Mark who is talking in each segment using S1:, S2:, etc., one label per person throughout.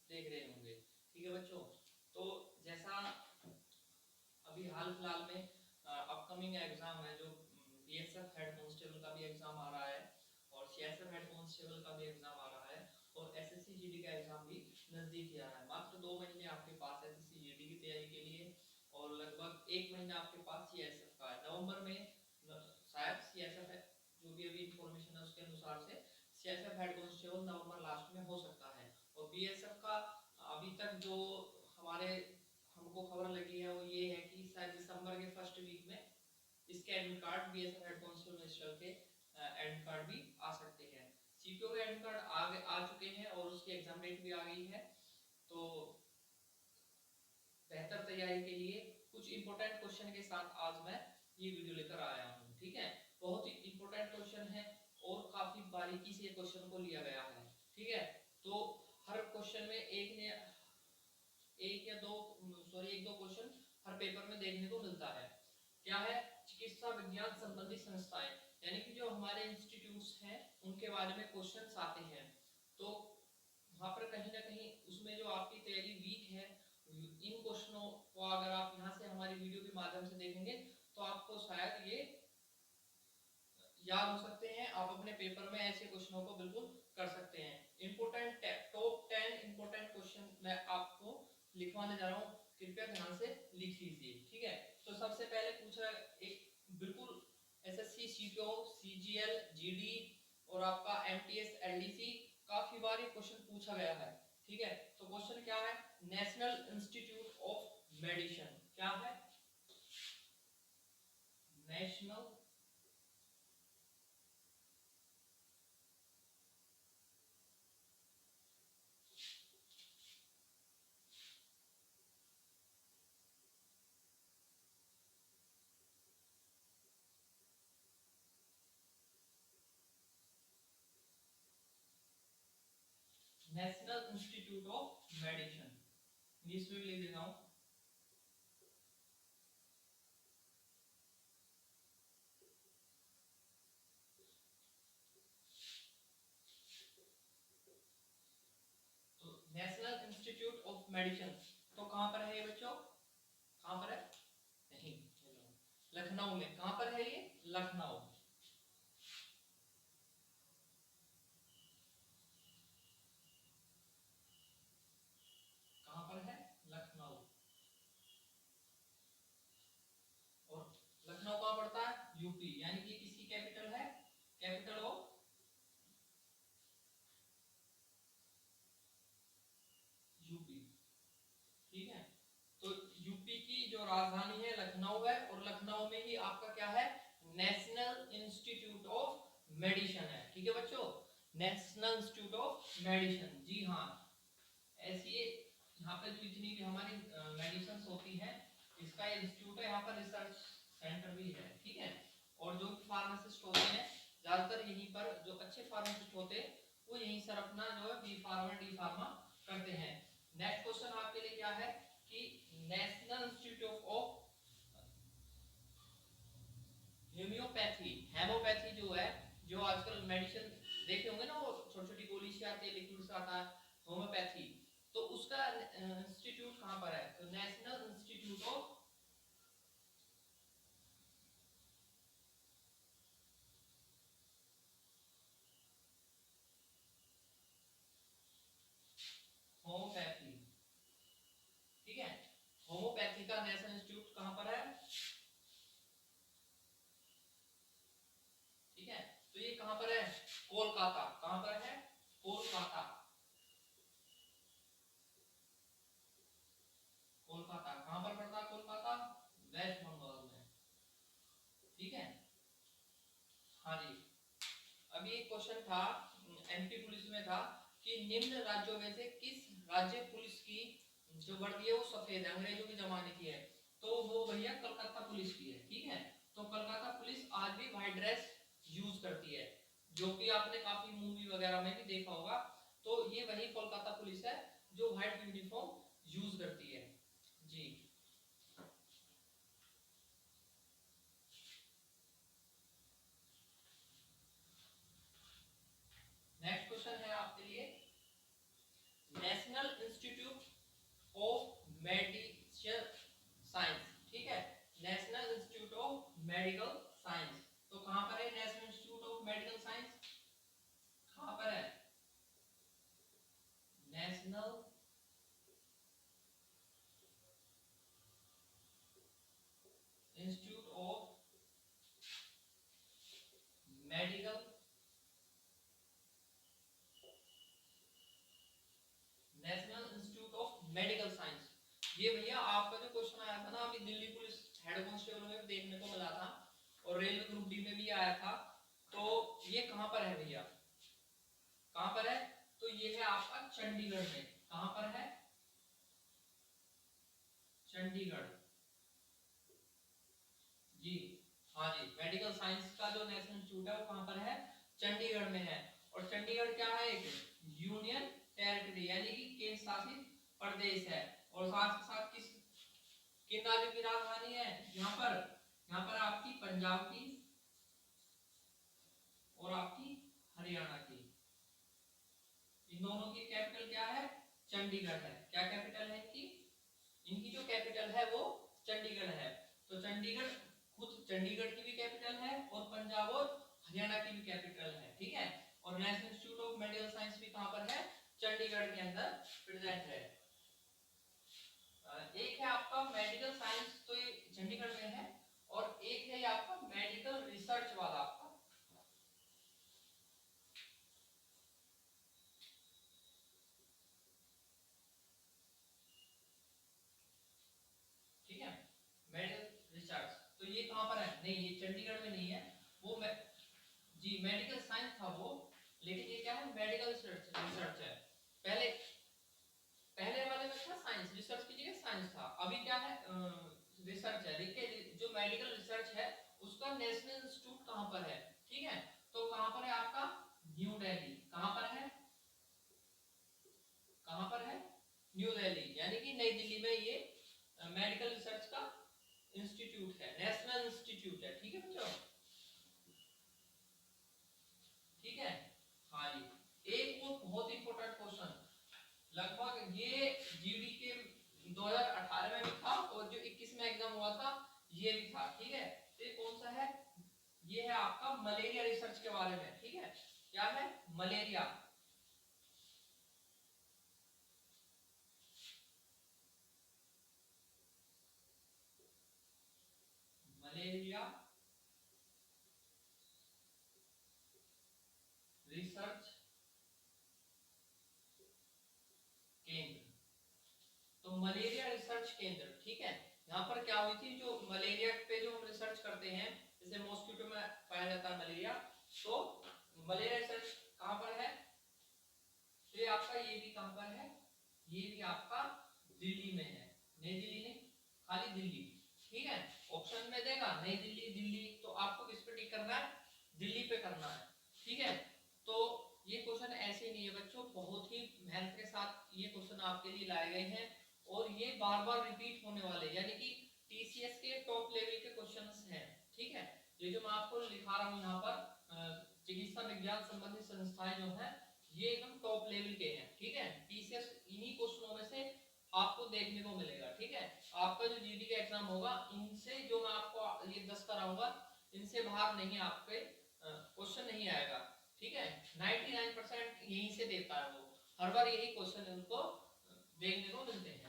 S1: देख रहे होंगे। ठीक है बच्चों, तो जैसा अभी हाल फिलहाल में अपकमिंग एग्जाम है, जो बीएसएफ हेड कांस्टेबल का भी एग्जाम आ रहा है और सीएसएफ हेड कांस्टेबल का भी एग्जाम आ रहा है और एसएससी जीडी का एग्जाम भी नजदीक आ रहा है। मात्र 2 महीने आपके पास एसएससी जीडी की तैयारी के लिए और लगभग 1 महीना आपके पास सीएसएफ का है। नवंबर में शायद सीएसएफ है, जो भी अभी इंफॉर्मेशन है उसके अनुसार से सीएसएफ हेड कांस्टेबल नवंबर लास्ट में हो सकता है। और बीएसएफ का अभी तक जो हमारे हमको खबर लगी है वो ये है कि शायद दिसंबर के फर्स्ट वीक में इसके admit card BSF head constable minister के एडमिट कार्ड भी आ सकते हैं। सीपीओ के एडमिट कार्ड आ चुके हैं और उसकी एग्जाम डेट भी आ गई है। तो बेहतर तैयारी के लिए कुछ इंपॉर्टेंट क्वेश्चन के साथ आज मैं ये वीडियो लेकर आया हूँ। ठीक है, बहुत ही इंपॉर्टेंट क्वेश्चन है और काफी बारीकी से क्वेश्चन को लिया गया है। ठीक है, तो हर क्वेश्चन में एक दो क्वेश्चन हर पेपर में देखने को मिलता है। क्या है? चिकित्सा विज्ञान संबंधी संस्थाएं, यानी कि जो हमारे इंस्टीट्यूट्स हैं उनके बारे में क्वेश्चंस आते हैं। तो वहां पर कहीं ना कहीं उसमें जो आपकी तैयारी वीक है, इन क्वेश्चनों को अगर आप यहाँ से हमारी वीडियो के माध्यम से देखेंगे तो आपको शायद ये याद हो सकते हैं। आप अपने पेपर में ऐसे क्वेश्चनों को बिल्कुल कर सकते हैं। इंपोर्टेंट टॉप 10 इंपोर्टेंट क्वेश्चन मैं आपको लिखवाने जा रहा हूँ, कृपया ध्यान से लिख लीजिए। ठीक है, तो सबसे पहले पूछा एक बिल्कुल एसएससी सीपीओ सीजीएल जीडी और आपका एमटीएस एलडीसी काफी बार ये क्वेश्चन पूछा गया है। ठीक है, तो क्वेश्चन क्या है? नेशनल इंस्टीट्यूट ऑफ मेडिसिन क्या है? National national institute of medicine, English में लिख देता हूं। तो नेशनल इंस्टीट्यूट ऑफ मेडिसिन तो कहां पर है ये बच्चों? कहां पर है? नहीं, लखनऊ में। कहां पर है ये? लखनऊ। कहां पर है? लखनऊ। और लखनऊ कहां पड़ता है? यूपी, यानी कि किसकी कैपिटल है? Capital of UP. ठीक है, तो यूपी की जो राजधानी है लखनऊ है और लखनऊ में ही आपका क्या है? नेशनल इंस्टीट्यूट ऑफ मेडिसिन है। ठीक है बच्चों, नेशनल इंस्टीट्यूट ऑफ मेडिसिन, जी हाँ। ऐसी यहाँ पे जो जितनी भी हमारी मेडिसिन होती हैं इसका इंस्टीट्यूट है, यहाँ पर रिसर्च सेंटर भी है। ठीक है, और जो फार्मासिस्ट होते हैं ज्यादातर यहीं पर, जो अच्छे फार्मासिस्ट होते हैं वो यहीं सर अपना जो है बी फार्मा डी फार्मा करते हैं। नेक्स्ट क्वेश्चन आपके लिए क्या है कि national institute of homeopathy, homoeopathy जो है, जो आजकल मेडिसिन देखे होंगे ना, वो छोटी छोटी गोली से आती है, लिक्विड से आता है, होम्योपैथी, तो उसका इंस्टीट्यूट कहां पर है? तो नेशनल इंस्टीट्यूट ऑफ होम्योपैथी। ठीक है, होम्योपैथी का नेशनल इंस्टीट्यूट कहां पर है? ठीक है, तो ये कहां पर है? कोलकाता। कहां पर है? कोलकाता। कोलकाता कहां पर पड़ता है? कोलकाता वेस्ट बंगाल में। ठीक है, हाँ जी। अभी एक क्वेश्चन था एमपी पुलिस में था कि निम्न राज्यों में से किस राज्य पुलिस की जो वर्दी है वो सफेद है, अंग्रेजों के जमाने की है? तो वो भैया कलकत्ता पुलिस की है। ठीक है, तो कलकत्ता पुलिस आज भी व्हाइट ड्रेस यूज करती है, जो कि आपने काफी मूवी वगैरह में भी देखा होगा। तो ये वही कोलकाता पुलिस है जो व्हाइट यूनिफॉर्म यूज करती है। जी, नेक्स्ट क्वेश्चन है आपके लिए, नेशनल इंस्टीट्यूट ये भैया आपका जो क्वेश्चन आया था ना अभी दिल्ली पुलिस हेड कांस्टेबल में भी देखने को मिला था और रेलवे ग्रुप डी में भी आया था। तो ये कहां पर है भैया, कहां पर है? तो ये है आपका चंडीगढ़ में। कहां पर है? चंडीगढ़ जी। हाँ जी, मेडिकल साइंस का जो नेशनल इंस्टीट्यूट है वो कहां पर है? चंडीगढ़ में है। और चंडीगढ़ क्या है? एक यूनियन टेरिटरी यानी कि केंद्र शासित प्रदेश है। और साथ के साथ किन राज्यों की राजधानी है यहाँ पर आपकी पंजाब की और आपकी हरियाणा की, इन दोनों की कैपिटल क्या है? चंडीगढ़ है। क्या कैपिटल है इनकी? इनकी जो कैपिटल है वो चंडीगढ़ है। तो चंडीगढ़ खुद चंडीगढ़ की भी कैपिटल है और पंजाब और हरियाणा की भी कैपिटल है, ठीक है। और national institute of medical science भी कहां पर है? चंडीगढ़ के अंदर प्रेजेंट है। एक है आपका मेडिकल साइंस, तो ये चंडीगढ़ में है। और एक है ये आपका मेडिकल रिसर्च वाला आपका, ठीक है, मेडिकल रिसर्च। तो ये कहां पर है? नहीं, ये चंडीगढ़ में नहीं है। वो जी मेडिकल साइंस था वो, लेकिन ये क्या है? मेडिकल रिसर्च है। पहले पहले वाले में था साइंस, रिसर्च की जगह साइंस था। अभी क्या है? रिसर्च है। देखिए जो मेडिकल रिसर्च है उसका नेशनल इंस्टीट्यूट कहां पर है, ठीक है। तो कहां पर है आपका? न्यू दिल्ली। कहां पर है? कहां पर है? न्यू दिल्ली, यानी कि नई दिल्ली में ये मेडिकल रिसर्च का इंस्टीट्यूट है, नेशनल इंस्टीट्यूट है, ठीक है बच्चों, ठीक है। हाँ जी, एक और बहुत इंपॉर्टेंट क्वेश्चन, लगभग ये जीडी के 2018 में भी था और जो 21 में एग्जाम हुआ था ये भी था, ठीक है। तो ये कौन सा है? ये है आपका मलेरिया रिसर्च के बारे में, ठीक है। क्या है? मलेरिया। मलेरिया रिसर्च केंद्र। तो मलेरिया रिसर्च केंद्र, ठीक है। यहाँ पर क्या हुई थी, जो मलेरिया पे जो हम रिसर्च करते हैं, जैसे मॉस्किटो में पाया जाता है मलेरिया, तो मलेरिया रिसर्च कहाँ पर है? तो ये आपका ये भी कहां पर है? ये भी आपका दिल्ली में है। नई दिल्ली नहीं, खाली दिल्ली, ठीक है। ऑप्शन में देगा नई दिल्ली, दिल्ली, तो आपको किस पे टिक करना है? दिल्ली पे करना है, ठीक है। तो ये क्वेश्चन ऐसे नहीं है बच्चों, बहुत ही मेहनत के साथ ये क्वेश्चन आपके लिए लाए गए हैं और ये बार बार रिपीट होने वाले, यानी कि टीसीएस के टॉप लेवल के क्वेश्चंस हैं, ठीक है। ये जो मैं आपको लिखा रहा हूँ यहाँ पर चिकित्सा विज्ञान संबंधी संस्थाएं जो हैं ये एकदम टॉप लेवल के हैं, ठीक है। टीसीएस इन्हीं क्वेश्चनों में से आपको देखने को मिलेगा, ठीक है। आपका जो जीडी का एग्जाम होगा इनसे जो मैं आपको ये 10 कराऊंगा इनसे बाहर नहीं, आपके क्वेश्चन नहीं आएगा, ठीक है। 99% यहीं से देता है वो, हर बार यही क्वेश्चन उनको देखने को मिलते हैं।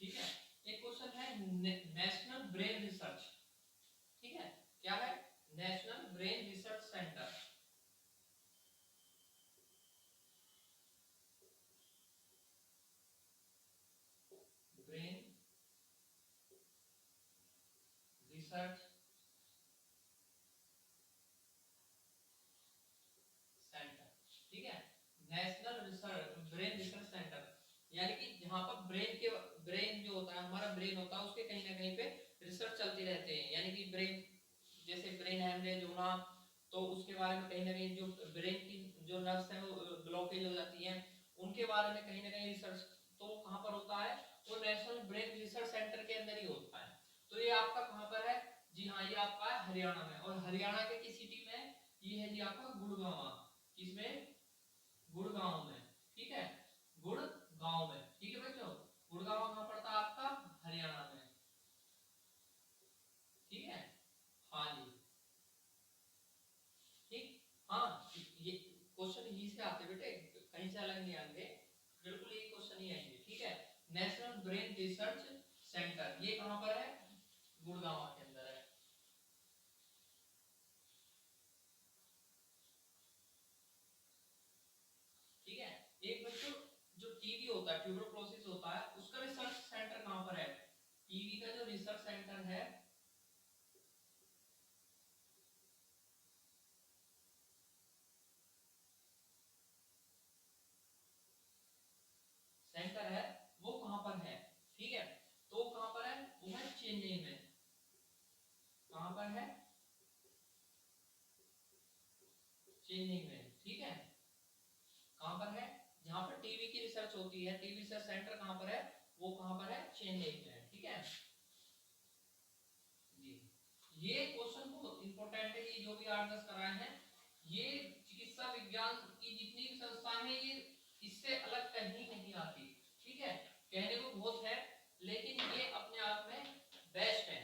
S1: ठीक है, एक क्वेश्चन है नेशनल ब्रेन रिसर्च, ठीक है। क्या है? National brain research centre. Brain research centre, ठीक है। National research brain research centre, यानी कि जहां पर ब्रेन जो होता है, हमारा ब्रेन होता है, उसके कहीं ना कहीं पे रिसर्च चलती रहते हैं, यानी कि ब्रेन जैसे ब्रेन हेमरेज होना, तो उसके बारे में कहीं ना कहीं जो ब्रेन की जो नर्व्स हैं वो ब्लॉकेज हो जाती हैं, उनके बारे में कहीं ना कहीं रिसर्च तो कहां पर होता है? वो नेशनल ब्रेन रिसर्च सेंटर के अंदर ही होता है। तो ये आपका कहां पर है? जी हाँ, ये आपका है हरियाणा में। और हरियाणा के किस सिटी में? ये है जी आपका गुड़गांव। किसमें? गुड़गांव में, ठीक है। गुड़गांव में, ठीक है बच्चों। गुड़गांव कहां पड़ता है आपका? हरियाणा में, ठीक है। हाँ जी, ठीक। हाँ, ये क्वेश्चन यही से आते बेटे, कहीं से अलग नहीं आएंगे, बिल्कुल यही क्वेश्चन ही आएंगे, ठीक है। नेशनल ब्रेन रिसर्च सेंटर ये कहां पर है? गुड़गांव के अंदर है। होता है, ट्यूबरकुलोसिस होता है, उसका रिसर्च सेंटर कहां पर है? टीबी का जो रिसर्च सेंटर है वो कहां पर है? ठीक है, तो कहां पर है? वो है चेन्नई में। कहां पर है? चेन्नई में। ठीक है, कहां पर है? जहां पर टीबी की रिसर्च होती है, टीबी रिसर्च सेंटर कहां पर है? वो कहां पर है? चेन्नई में है। ठीक है जी, ये क्वेश्चन बहुत इंपॉर्टेंट है, ये जो भी 8-10 कराए हैं, ये चिकित्सा विज्ञान की जितनी भी संस्थाएं हैं ये इससे अलग कहीं नहीं आती। ठीक है, कहने को बहुत है लेकिन ये अपने आप में बेस्ट है।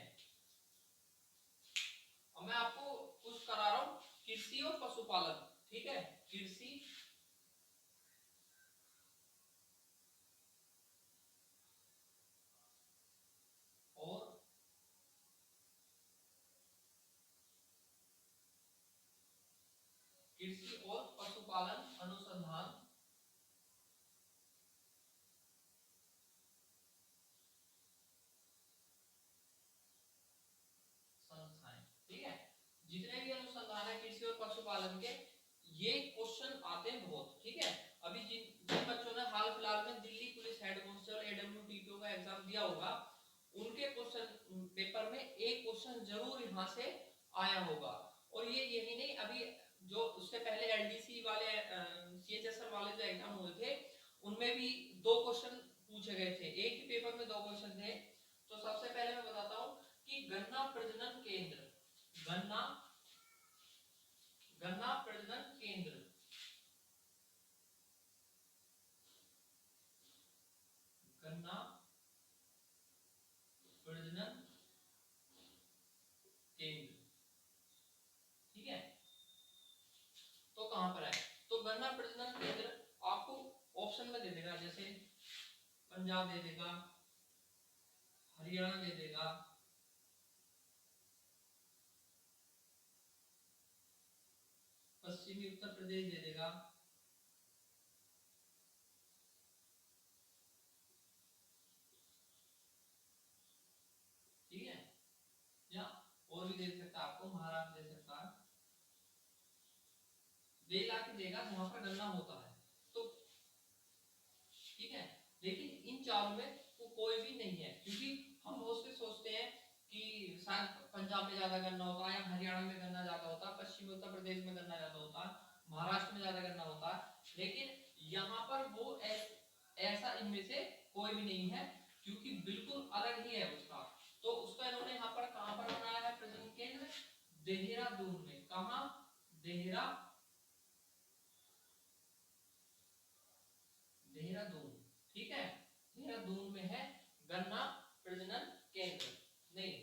S1: अब मैं आपको कुछ करा रहा हूं, कृषि और पशुपालन। ठीक है, कृषि और पशुपालन अनुसंधान संस्थाएं। ठीक है, जितने भी अनुसंधान है कृषि और पशुपालन के, ये क्वेश्चन आते हैं बहुत। ठीक है, अभी जिन बच्चों ने हाल फिलहाल में Delhi police head constable AWTPO का एग्जाम दिया होगा, उनके क्वेश्चन पेपर में एक क्वेश्चन जरूर यहाँ से आया होगा। और ये यही नहीं, अभी जो उससे पहले LDC वाले CHSL वाले जो एग्जाम हुए थे उनमें भी 2 क्वेश्चन पूछे गए थे, एक ही पेपर में 2 क्वेश्चन थे। तो सबसे पहले मैं बताता हूँ कि गन्ना प्रजनन केंद्र, गन्ना गन्ना प्रजनन केंद्र, गन्ना प्रजनन केंद्र। ठीक है, तो कहां पर है? तो गन्ना प्रजनन केंद्र आपको ऑप्शन में दे देगा, जैसे पंजाब दे देगा, हरियाणा दे देगा, पश्चिमी उत्तर प्रदेश दे देगा, ठीक है, या और भी दे सकता है, आपको महाराष्ट्र दे सकता है, दे ला के देगा जहां पर गन्ना होता है। तो ठीक है, लेकिन इन चारों में कोई भी नहीं है, क्योंकि हम बहुत से सोचते हैं कि शायद पंजाब में ज्यादा गन्ना होता है, या हरियाणा में गन्ना ज्यादा होता है, पश्चिमी उत्तर प्रदेश में गन्ना ज्यादा होता है, महाराष्ट्र में ज्यादा गन्ना होता है, लेकिन यहाँ पर वो ऐसा इनमें से कोई भी नहीं है, क्योंकि बिल्कुल अलग ही है उसका। तो उसका इन्होंने यहाँ पर कहां पर बनाया है प्रजनन केंद्र? देहरादून में। कहा? देहरादून। ठीक है, देहरादून में है गन्ना प्रजनन केंद्र। नहीं,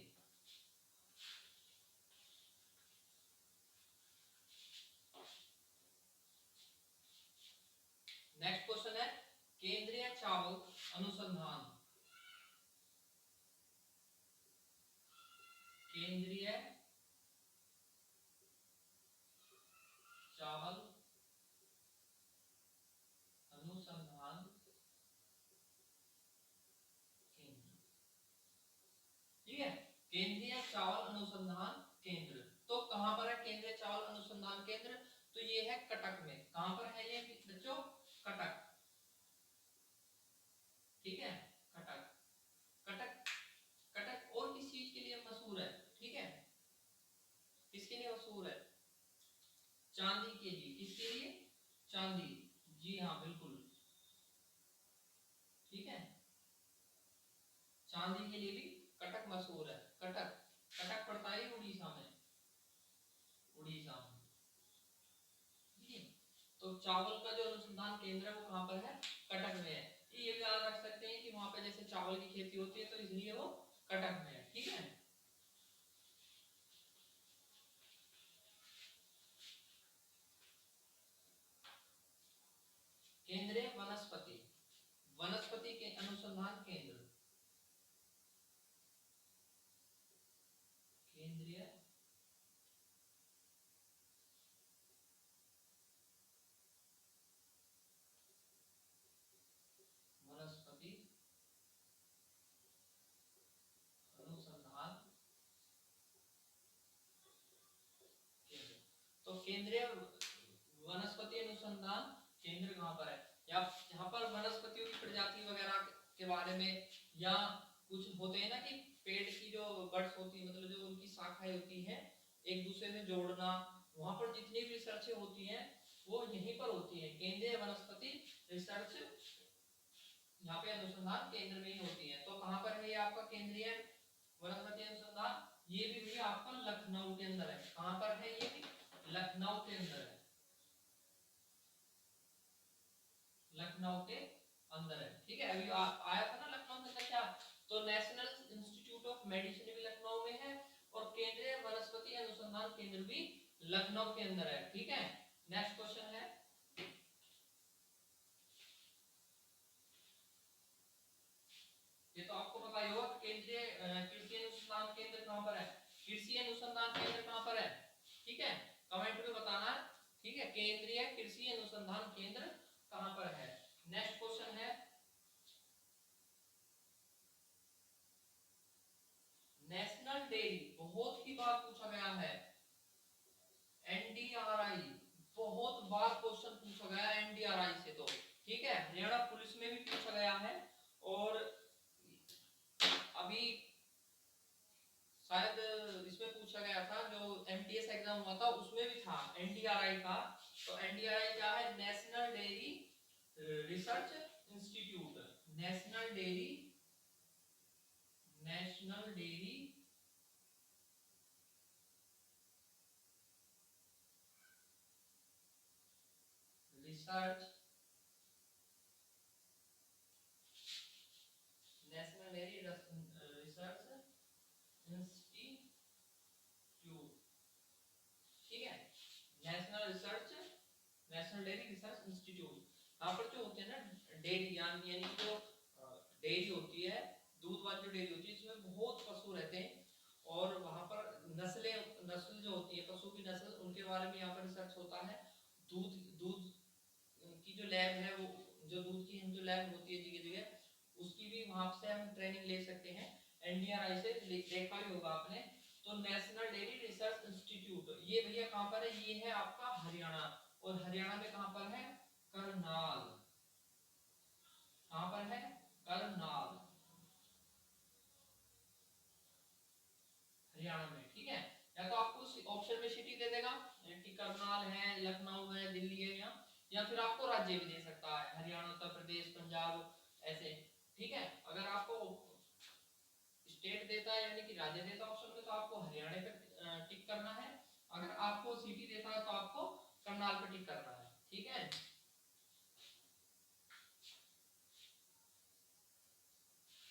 S1: नेक्स्ट क्वेश्चन है केंद्रीय चावल अनुसंधान, केंद्रीय चावल अनुसंधान केंद्र। ठीक है, केंद्रीय चावल अनुसंधान केंद्र, तो कहां पर है केंद्रीय चावल अनुसंधान केंद्र? तो ये है कटक में। कहां पर है ये बच्चों? कटक। ठीक है, कटक। कटक कटक और किस चीज के लिए मशहूर है? ठीक है, किसके लिए मशहूर है? चांदी के लिए। किसके लिए? चांदी। जी हाँ, बिल्कुल। ठीक है, चांदी के लिए भी कटक मशहूर है। कटक, कटक पड़ता है उड़ीसा में, उड़ीसा में। ठीक है, तो चावल का जो अनुसंधान केंद्र है वो कहाँ पर है? कटक में है। ये भी याद रख सकते हैं कि वहां पे जैसे चावल की खेती होती है तो इसलिए वो कटक में है। ठीक है, केंद्रीय वनस्पति, वनस्पति के अनुसंधान केंद्र, केंद्रीय केंद्रीय वनस्पति अनुसंधान केंद्र कहाँ पर है? या यहाँ पर वनस्पतियों की प्रजाति वगैरह के बारे में, या कुछ होते हैं ना कि पेड़ की जो बड्स होती है, मतलब जो उनकी शाखाएं होती हैं एक दूसरे से जोड़ना, वहां पर जितनी भी रिसर्च होती हैं वो यहीं पर होती है। केंद्रीय वनस्पति रिसर्च यहाँ पे अनुसंधान केंद्र में ही होती है। तो कहाँ पर है ये आपका केंद्रीय वनस्पति अनुसंधान? ये भी भैया आपका लखनऊ के अंदर है। कहाँ पर है ये? लखनऊ के अंदर है, लखनऊ के अंदर है। ठीक है, अभी आया था ना लखनऊ के अंदर क्या? तो नेशनल इंस्टीट्यूट ऑफ मेडिसिन भी लखनऊ में है और केंद्रीय वनस्पति अनुसंधान केंद्र भी लखनऊ के अंदर है। ठीक है, नेक्स्ट क्वेश्चन है, ये तो आपको पता ही होगा, केंद्रीय कृषि अनुसंधान केंद्र कहाँ पर है? कृषि अनुसंधान केंद्र कहाँ पर है? ठीक है, कमेंट में बताना है। ठीक है, केंद्रीय कृषि अनुसंधान केंद्र कहाँ पर है? नेक्स्ट क्वेश्चन है, नेशनल डेयरी, बहुत ही बार पूछा गया है। एनडीआरआई, बहुत बार क्वेश्चन पूछा गया एनडीआरआई से। तो ठीक है, हरियाणा पुलिस में भी पूछा गया है और अभी शायद इसमें पूछा गया था, जो एमटीएस एग्जाम हुआ था उसमें भी था एनडीआरआई का। तो एनडीआरआई क्या है? National dairy research institute. National dairy research, national dairy research institute. ठीक है, नेशनल डेयरी रिसर्च इंस्टीट्यूट। यहाँ पर जो होते हैं ना डेयरी, यानी जो डेयरी होती है, दूध वाली जो डेयरी होती है, इसमें बहुत पशु रहते हैं और वहां पर नस्ल जो होती है पशु की नस्ल, उनके बारे में यहाँ पर रिसर्च होता है। दूध की जो लैब है, वो जो दूध की जो लैब होती है जगह जगह, उसकी भी वहां से हम ट्रेनिंग ले सकते हैं। एनडीआरआई से देखा ही होगा आपने। तो नेशनल डेयरी रिसर्च इंस्टीट्यूट ये भैया कहाँ पर है? ये है आपका हरियाणा, और हरियाणा में कहाँ पर है? करनाल। कहाँ पर है? करनाल, हरियाणा में। ठीक है, या तो आपको ऑप्शन में सिटी दे देगा कि करनाल है, लखनऊ है, दिल्ली है, या फिर आपको राज्य भी दे सकता है, हरियाणा, उत्तर प्रदेश, पंजाब, ऐसे। ठीक है, अगर आपको स्टेट देता है यानी कि राज्य देता है ऑप्शन में, तो आपको हरियाणा पे टिक करना है। अगर आपको सिटी देता है तो आपको करनाल पे टिक करना है। ठीक है,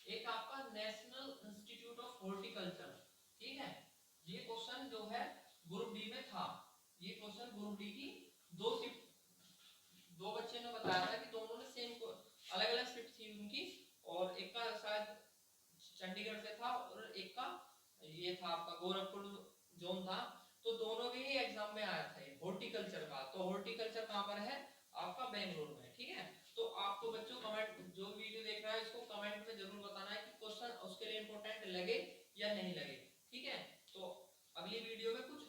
S1: एक आपका नेशनल इंस्टीट्यूट ऑफ हॉर्टिकल्चर। ठीक है, ये क्वेश्चन जो है ग्रुप डी में था। ये क्वेश्चन ग्रुप डी की दो बच्चे ने बताया था कि दोनों ने सेम अलग अलग शिफ्ट थी उनकी, और एक का शायद चंडीगढ़ से था और एक का ये था आपका गोरखपुर जोन था। तो दोनों के ही एग्जाम में आया था हॉर्टिकल्चर का। तो हॉर्टिकल्चर कहाँ पर है? आपका बेंगलुरु में। ठीक है, तो आपको बच्चों कमेंट, जो वीडियो देख रहा है इसको कमेंट में जरूर बताना है कि क्वेश्चन उसके लिए इंपॉर्टेंट लगे या नहीं लगे। ठीक है, तो अगली वीडियो में कुछ